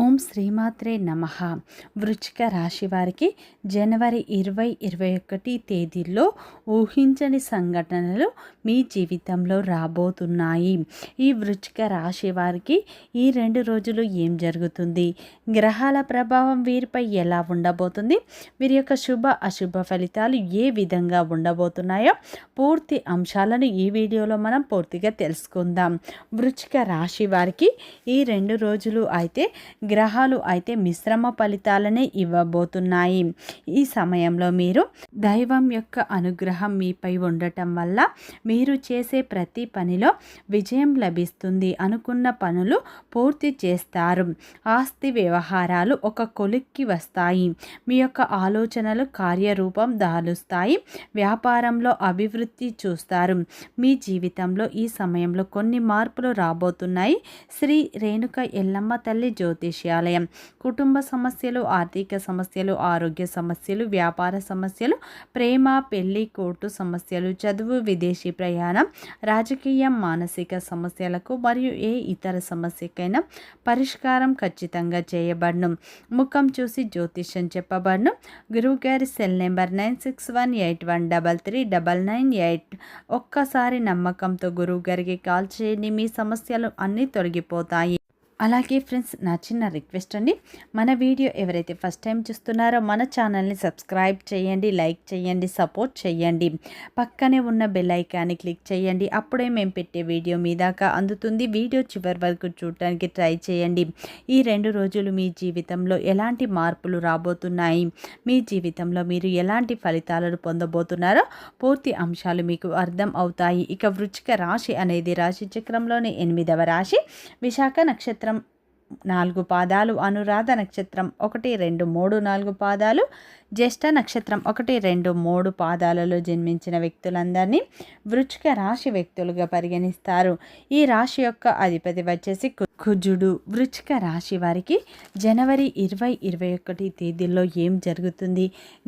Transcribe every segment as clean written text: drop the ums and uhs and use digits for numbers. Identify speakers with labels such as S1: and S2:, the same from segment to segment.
S1: ఓం శ్రీమాత్రే నమః. వృశ్చిక రాశి వారికి జనవరి 2021 తేదీల్లో ఊహించని సంఘటనలు మీ జీవితంలో రాబోతున్నాయి. ఈ వృశ్చిక రాశి వారికి ఈ 2 రోజులు ఏం జరుగుతుంది, గ్రహాల ప్రభావం వీరిపై ఎలా ఉండబోతుంది, వీరి యొక్క శుభ అశుభ ఫలితాలు ఏ విధంగా ఉండబోతున్నాయో పూర్తి అంశాలను ఈ వీడియోలో మనం పూర్తిగా తెలుసుకుందాం. వృశ్చిక రాశి వారికి ఈ 2 రోజులు అయితే గ్రహాలు అయితే మిశ్రమ ఫలితాలనే ఇవ్వబోతున్నాయి. ఈ సమయంలో మీరు దైవం యొక్క అనుగ్రహం మీపై ఉండటం వల్ల మీరు చేసే ప్రతి పనిలో విజయం లభిస్తుంది. అనుకున్న పనులు పూర్తి చేస్తారు. ఆస్తి వ్యవహారాలు ఒక కొలిక్కి వస్తాయి. మీ యొక్క ఆలోచనలు కార్యరూపం దాలుస్తాయి. వ్యాపారంలో అభివృద్ధి చూస్తారు. మీ జీవితంలో ఈ సమయంలో కొన్ని మార్పులు రాబోతున్నాయి. శ్రీ రేణుక ఎల్లమ్మ తల్లి జ్యోతిష్యాలయం కుటుంబ సమస్యలు, ఆర్థిక సమస్యలు, ఆరోగ్య సమస్యలు, వ్యాపార సమస్యలు, ప్రేమ, పెళ్లి, కోర్టు సమస్యలు, చదువు, విదేశీ ప్రయాణం, రాజకీయం, మానసిక సమస్యలకు మరియు ఏ ఇతర సమస్యకైనా పరిష్కారం ఖచ్చితంగా చేయబడును. ముఖం చూసి జ్యోతిష్యం చెప్పబడును. గురువుగారి సెల్ నెంబర్ 9618133998. ఒక్కసారి నమ్మకంతో గురువుగారికి కాల్ చేయండి. మీ సమస్యలు అన్నీ తొలగిపోతాయి. అలాగే ఫ్రెండ్స్, నా చిన్న రిక్వెస్ట్ అండి, మన వీడియో ఎవరైతే ఫస్ట్ టైం చూస్తున్నారో మన ఛానల్ని సబ్స్క్రైబ్ చేయండి, లైక్ చేయండి, సపోర్ట్ చేయండి. పక్కనే ఉన్న బెల్ ఐకాన్ని క్లిక్ చేయండి. అప్పుడే మేము పెట్టే వీడియో మీ దాకా అందుతుంది. వీడియో చివరి వరకు చూడటానికి ట్రై చేయండి. ఈ 2 రోజులు మీ జీవితంలో ఎలాంటి మార్పులు రాబోతున్నాయి, మీ జీవితంలో మీరు ఎలాంటి ఫలితాలను పొందబోతున్నారో పూర్తి అంశాలు మీకు అర్థం అవుతాయి. ఇక వృశ్చిక రాశి అనేది రాశి చక్రంలోని 8వ రాశి. విశాఖ నక్షత్రం 4 పాదాలు, అనురాధ నక్షత్రం 1, 2, 3, 4 పాదాలు, జ్యేష్ఠ నక్షత్రం 1, 2, 3 పాదాలలో జన్మించిన వ్యక్తులందరినీ వృశ్చిక రాశి వ్యక్తులుగా పరిగణిస్తారు. ఈ రాశి యొక్క అధిపతి వచ్చేసి కుజుడు. వృశ్చిక రాశి వారికి జనవరి 2021 తేదీల్లో ఏం జరుగుతుంది,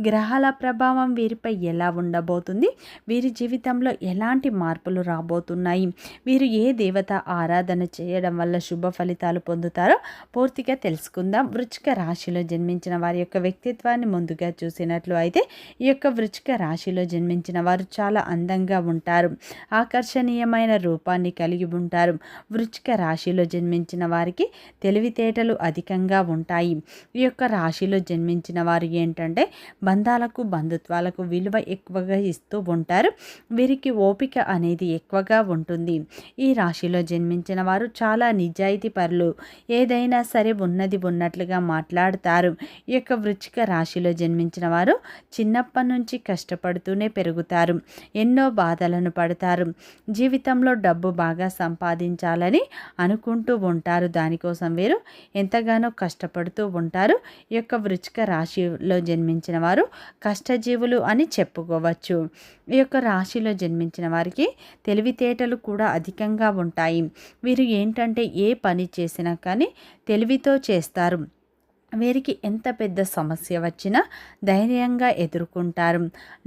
S1: గ్రహాల ప్రభావం వీరిపై ఎలా ఉండబోతుంది, వీరి జీవితంలో ఎలాంటి మార్పులు రాబోతున్నాయి, వీరు ఏ దేవత ఆరాధన చేయడం వల్ల శుభ ఫలితాలు పొందుతారో పూర్తిగా తెలుసుకుందాం. వృశ్చిక రాశిలో జన్మించిన వారి యొక్క వ్యక్తిత్వాన్ని ముందుగా చూసినట్లు అయితే ఈ యొక్క వృశ్చిక రాశిలో జన్మించిన వారు చాలా అందంగా ఉంటారు. ఆకర్షణీయమైన రూపాన్ని కలిగి ఉంటారు. వృశ్చిక రాశిలో జన్మించిన వారికి తెలివితేటలు అధికంగా ఉంటాయి. ఈ యొక్క రాశిలో జన్మించిన వారు ఏంటంటే బంధాలకు, బంధుత్వాలకు విలువ ఎక్కువగా ఇస్తూ ఉంటారు. వీరికి ఓపిక అనేది ఎక్కువగా ఉంటుంది. ఈ రాశిలో జన్మించిన వారు చాలా నిజాయితీ పరులు. ఏదైనా సరే ఉన్నది ఉన్నట్లుగా మాట్లాడతారు. ఈ యొక్క వృశ్చిక రాశిలో జన్మించిన వారు చిన్నప్పటి నుంచి కష్టపడుతూనే పెరుగుతారు. ఎన్నో బాధలను పడతారు. జీవితంలో డబ్బు బాగా సంపాదించాలని అనుకుంటూ ఉంటారు. దానికోసం వీరు ఎంతగానో కష్టపడుతూ ఉంటారు. ఈ యొక్క వృశ్చిక రాశిలో జన్మించిన వారు కష్టజీవులు అని చెప్పుకోవచ్చు. ఈ యొక్క రాశిలో జన్మించిన వారికి తెలివితేటలు కూడా అధికంగా ఉంటాయి. వీరు ఏంటంటే ఏ పని చేసినా కానీ తెలివితో చేస్తారు. వీరికి ఎంత పెద్ద సమస్య వచ్చినా ధైర్యంగా ఎదుర్కొంటారు.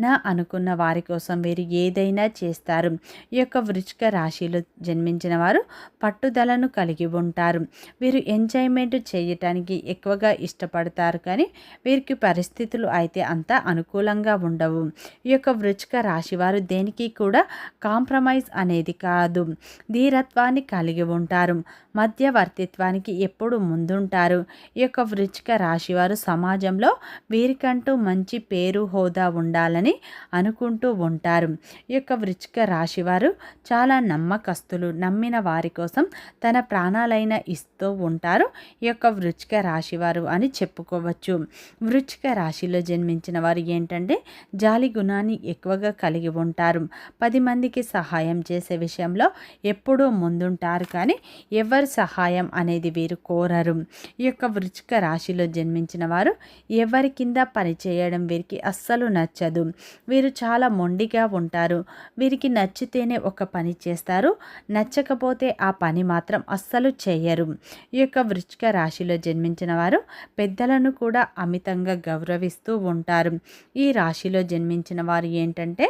S1: నా అనుకున్న వారి కోసం వీరు ఏదైనా చేస్తారు. ఈ యొక్క వృశ్చిక రాశిలో జన్మించిన వారు పట్టుదలను కలిగి ఉంటారు. వీరు ఎంజాయ్మెంట్ చేయటానికి ఎక్కువగా ఇష్టపడతారు, కానీ వీరికి పరిస్థితులు అయితే అంత అనుకూలంగా ఉండవు. ఈ యొక్క వృశ్చిక రాశి వారు దేనికి కూడా కాంప్రమైజ్ అనేది కాదు. ధీరత్వాన్ని కలిగి ఉంటారు. మధ్యవర్తిత్వానికి ఎప్పుడు ముందుంటారు. ఈ యొక్క వృశ్చిక రాశి వారు సమాజంలో వీరికంటూ మంచి పేరు, హోదా ఉండాలని అనుకుంటూ ఉంటారు. ఈ యొక్క వృశ్చిక రాశి వారు చాలా నమ్మకస్తులు. నమ్మిన వారి కోసం తన ప్రాణాలైన ఇస్తూ ఉంటారు. ఈ యొక్క వృశ్చిక రాశి వారు అని చెప్పుకోవచ్చు. వృశ్చిక రాశిలో జన్మించిన వారు ఏంటంటే జాలి గుణాన్ని ఎక్కువగా కలిగి ఉంటారు. 10 మందికి సహాయం చేసే విషయంలో ఎప్పుడూ ముందుంటారు, కానీ ఎవరి సహాయం అనేది వీరు కోరరు. ఈ యొక్క వృశ్చిక రాశిలో జన్మించిన వారు ఎవరి కింద పని చేయడం వీరికి అస్సలు నచ్చదు. వీరు చాలా మొండిగా ఉంటారు. వీరికి నచ్చితేనే ఒక పని చేస్తారు, నచ్చకపోతే ఆ పని మాత్రం అస్సలు చేయరు. ఈ యొక్క వృశ్చిక రాశిలో జన్మించిన వారు పెద్దలను కూడా అమితంగా గౌరవిస్తూ ఉంటారు. ఈ రాశిలో జన్మించిన వారు ఏంటంటే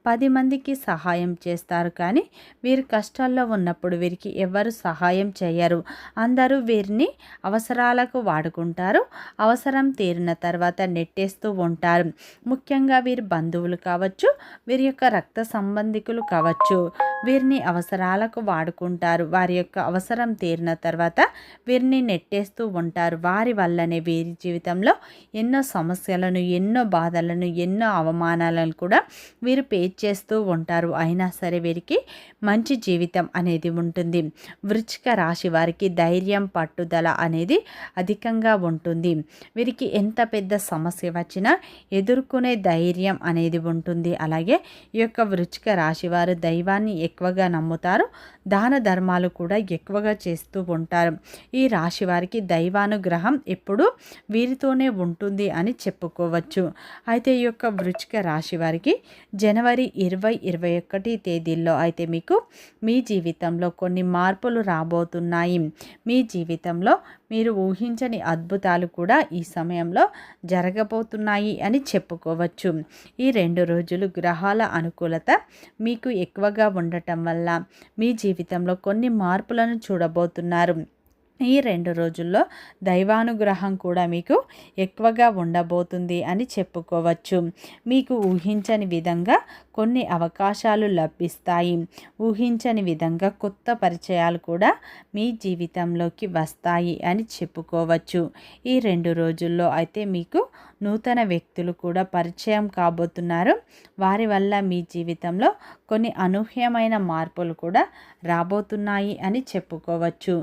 S1: 10 మందికి సహాయం చేస్తారు, కానీ వీరు కష్టాల్లో ఉన్నప్పుడు వీరికి ఎవరు సహాయం చేయరు. అందరూ వీరిని అవసరాలకు వాడుకుంటారు. అవసరం తీరిన తర్వాత నెట్టేస్తూ ఉంటారు. ముఖ్యంగా వీరి బంధువులు కావచ్చు, వీరి యొక్క రక్త సంబంధికులు కావచ్చు, వీరిని అవసరాలకు వాడుకుంటారు. వారి యొక్క అవసరం తీరిన తర్వాత వీరిని నెట్టేస్తూ ఉంటారు. వారి వల్లనే వీరి జీవితంలో ఎన్నో సమస్యలను, ఎన్నో బాధలను, ఎన్నో అవమానాలను కూడా వీరు ఫేస్ చేస్తూ ఉంటారు. అయినా సరే వీరికి మంచి జీవితం అనేది ఉంటుంది. వృశ్చిక రాశి వారికి ధైర్యం, పట్టుదల అనేది అధికంగా ఉంటుంది. వీరికి ఎంత పెద్ద సమస్య వచ్చినా ఎదుర్కొనే ధైర్యం అనేది ఉంటుంది. అలాగే ఈ యొక్క వృశ్చిక రాశి వారు దైవాన్ని ఎక్కువగా నమ్ముతారు. దాన ధర్మాలు కూడా ఎక్కువగా చేస్తూ ఉంటారు. ఈ రాశి వారికి దైవానుగ్రహం ఎప్పుడు వీరితోనే ఉంటుంది అని చెప్పుకోవచ్చు. అయితే ఈ యొక్క వృశ్చిక రాశి వారికి జనవరి 20-21 తేదీల్లో అయితే మీకు మీ జీవితంలో కొన్ని మార్పులు రాబోతున్నాయి. మీ జీవితంలో మీరు ఊహించని అద్భుతాలు కూడా ఈ సమయంలో జరగబోతున్నాయి అని చెప్పుకోవచ్చు. ఈ 2 రోజులు గ్రహాల అనుకూలత మీకు ఎక్కువగా ఉండటం వల్ల మీ జీవితంలో కొన్ని మార్పులను చూడబోతున్నారు. ఈ 2 రోజుల్లో దైవానుగ్రహం కూడా మీకు ఎక్కువగా ఉండబోతుంది అని చెప్పుకోవచ్చు. మీకు ఊహించని విధంగా కొన్ని అవకాశాలు లభిస్తాయి. ఊహించని విధంగా కొత్త పరిచయాలు కూడా మీ జీవితంలోకి వస్తాయి అని చెప్పుకోవచ్చు. ఈ 2 రోజుల్లో అయితే మీకు నూతన వ్యక్తులు కూడా పరిచయం కాబోతున్నారు. వారి వల్ల మీ జీవితంలో కొన్ని అనూహ్యమైన మార్పులు కూడా రాబోతున్నాయి అని చెప్పుకోవచ్చు.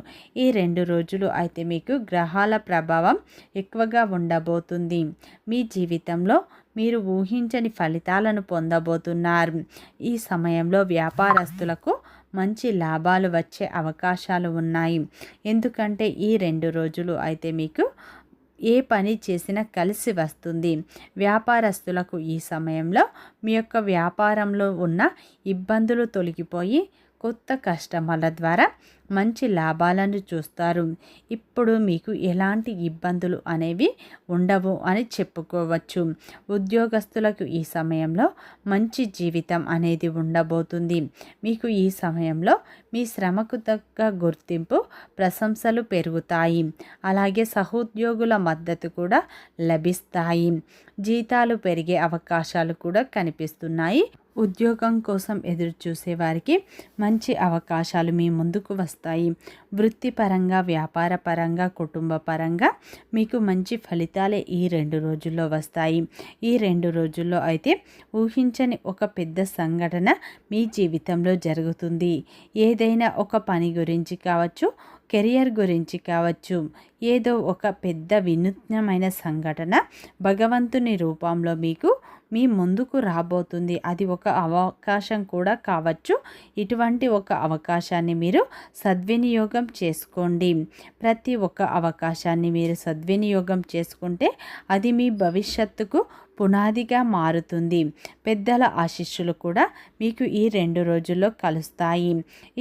S1: ఈ 2 రోజులు అయితే మీకు గ్రహాల ప్రభావం ఎక్కువగా ఉండబోతుంది. మీ జీవితంలో మీరు ఊహించని ఫలితాలను పొందబోతున్నారు. ఈ సమయంలో వ్యాపారస్తులకు మంచి లాభాలు వచ్చే అవకాశాలు ఉన్నాయి. ఎందుకంటే ఈ 2 రోజులు అయితే మీకు ఏ పని చేసినా కలిసి వస్తుంది. వ్యాపారస్తులకు ఈ సమయంలో మీ యొక్క వ్యాపారంలో ఉన్న ఇబ్బందులు తొలగిపోయి కొత్త కస్టమర్ల ద్వారా మంచి లాభాలను చూస్తారు. ఇప్పుడు మీకు ఎలాంటి ఇబ్బందులు అనేవి ఉండవు అని చెప్పుకోవచ్చు. ఉద్యోగస్తులకు ఈ సమయంలో మంచి జీవితం అనేది ఉండబోతుంది. మీకు ఈ సమయంలో మీ శ్రమకు తగ్గ గుర్తింపు, ప్రశంసలు పెరుగుతాయి. అలాగే సహోద్యోగుల మద్దతు కూడా లభిస్తాయి. జీతాలు పెరిగే అవకాశాలు కూడా కనిపిస్తున్నాయి. ఉద్యోగం కోసం ఎదురు చూసే వారికి మంచి అవకాశాలు మీ ముందుకు వస్తాయి. వృత్తిపరంగా, వ్యాపార పరంగా, కుటుంబ పరంగా మీకు మంచి ఫలితాలే ఈ 2 రోజుల్లో వస్తాయి. ఈ 2 రోజుల్లో అయితే ఊహించని ఒక పెద్ద సంఘటన మీ జీవితంలో జరుగుతుంది. ఏదైనా ఒక పని గురించి కావచ్చు, కెరియర్ గురించి కావచ్చు, ఏదో ఒక పెద్ద వినూత్నమైన సంఘటన భగవంతుని రూపంలో మీకు మీ ముందుకు రాబోతుంది. అది ఒక అవకాశం కూడా కావచ్చు. ఇటువంటి ఒక అవకాశాన్ని మీరు సద్వినియోగం చేసుకోండి. ప్రతి ఒక్క అవకాశాన్ని మీరు సద్వినియోగం చేసుకుంటే అది మీ భవిష్యత్తుకు పునాదిగా మారుతుంది. పెద్దల ఆశీస్సులు కూడా మీకు ఈ 2 రోజుల్లో కలుస్తాయి.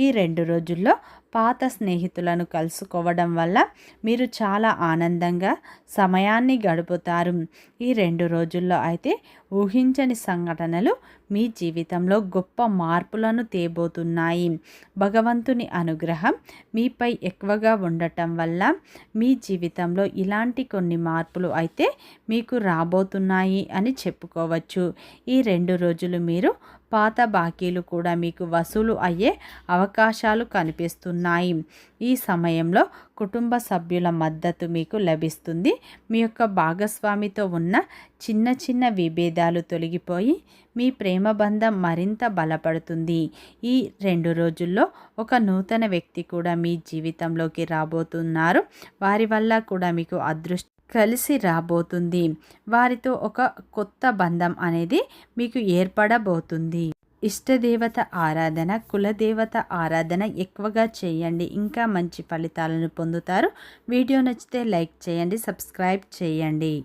S1: ఈ 2 రోజుల్లో పాత స్నేహితులను కలుసుకోవడం వల్ల మీరు చాలా ఆనందంగా సమయాన్ని గడుపుతారు. ఈ 2 రోజుల్లో అయితే ఊహించని సంఘటనలు మీ జీవితంలో గొప్ప మార్పులను తేబోతున్నాయి. భగవంతుని అనుగ్రహం మీపై ఎక్కువగా ఉండటం వల్ల మీ జీవితంలో ఇలాంటి కొన్ని మార్పులు అయితే మీకు రాబోతున్నాయి అని చెప్పుకోవచ్చు. ఈ 2 రోజులు మీరు పాత బాకీలు కూడా మీకు వసూలు అయ్యే అవకాశాలు కనిపిస్తున్నాయి. ఈ సమయంలో కుటుంబ సభ్యుల మద్దతు మీకు లభిస్తుంది. మీ యొక్క భాగస్వామితో ఉన్న చిన్న చిన్న విభేదాలు తొలగిపోయి మీ ప్రేమ బంధం మరింత బలపడుతుంది. ఈ 2 రోజుల్లో ఒక నూతన వ్యక్తి కూడా మీ జీవితంలోకి రాబోతున్నారు. వారి వల్ల కూడా మీకు అదృష్టం కలిసి రాబోతుంది. వారితో ఒక కొత్త బంధం అనేది మీకు ఏర్పడబోతుంది. ఇష్టదేవత ఆరాధన, కులదేవత ఆరాధన ఎక్కువగా చేయండి. ఇంకా మంచి ఫలితాలను పొందుతారు. వీడియో నచ్చితే లైక్ చేయండి, సబ్స్క్రైబ్ చేయండి.